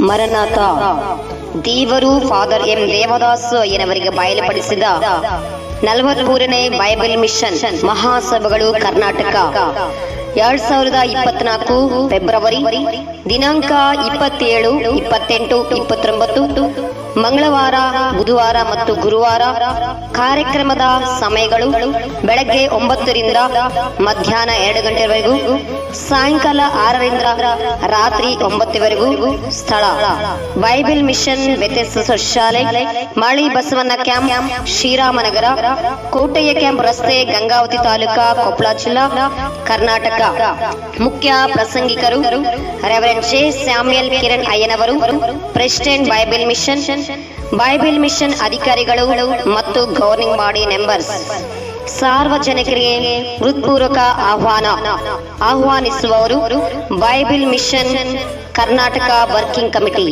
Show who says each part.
Speaker 1: ಮರನಾಥ ದೇವರು father M Devadas ಅಯ್ಯನವರಿಗೆ ಬಯಲುಪಡಿಸಿದ 43ನೇ ಬೈಬಲ್ ಮಿಷನ್ ಮಹಾಸಭೆಗಳು ಕರ್ನಾಟಕ 2024 ಫೆಬ್ರವರಿ ದಿನಾಂಕ 27, 28, 29 ಮಂಗಳವಾರ, ಬುಧವಾರ ಮತ್ತು ಗುರುವಾರ. ಕಾರ್ಯಕ್ರಮದ ಸಮಯಗಳು ಬೆಳಗ್ಗೆ 9 ರಿಂದ ಮಧ್ಯಾಹ್ನ 2 ಗಂಟೆವರೆಗೂ, ಸಾಯಂಕಾಲ 6 ರಿಂದ ರಾತ್ರಿ 9 ವರೆಗೂ. ಸ್ಥಳ ಬೈಬಲ್ ಮಿಷನ್ ಬೆಥೆಸ್ದ ಶಾಲೆ, ಮಾಳಿ ಬಸವಣ್ಣ ಕ್ಯಾಂಪ್, ಶ್ರೀರಾಮನಗರ, ಕೋಟೆಯ ಕ್ಯಾಂಪ್ ರಸ್ತೆ, ಗಂಗಾವತಿ ತಾಲೂಕಾ, ಕೊಪ್ಪಳ ಜಿಲ್ಲಾ, ಕರ್ನಾಟಕ. ಮುಖ್ಯ ಪ್ರಸಂಗಿಕರು ರೆವರೆಂಡ್ ಜೆ ಸ್ಯಾಮ್ಯಲ್ ಕಿರಣ್ ಅಯ್ಯನವರು, ಪ್ರೆಸಿಡೆಂಟ್ ಬೈಬಲ್ ಮಿಷನ್ ಅಧಿಕಾರಿಗಳು ಮತ್ತು ಗವರ್ನಿಂಗ್ ಬಾಡಿ ಮೆಂಬರ್ಸ್. ಸಾರ್ವಜನಿಕರಿಗೆ ಹೃತ್ಪೂರ್ವಕ ಆಹ್ವಾನಿಸುವವರು Bible mission Karnataka working committee.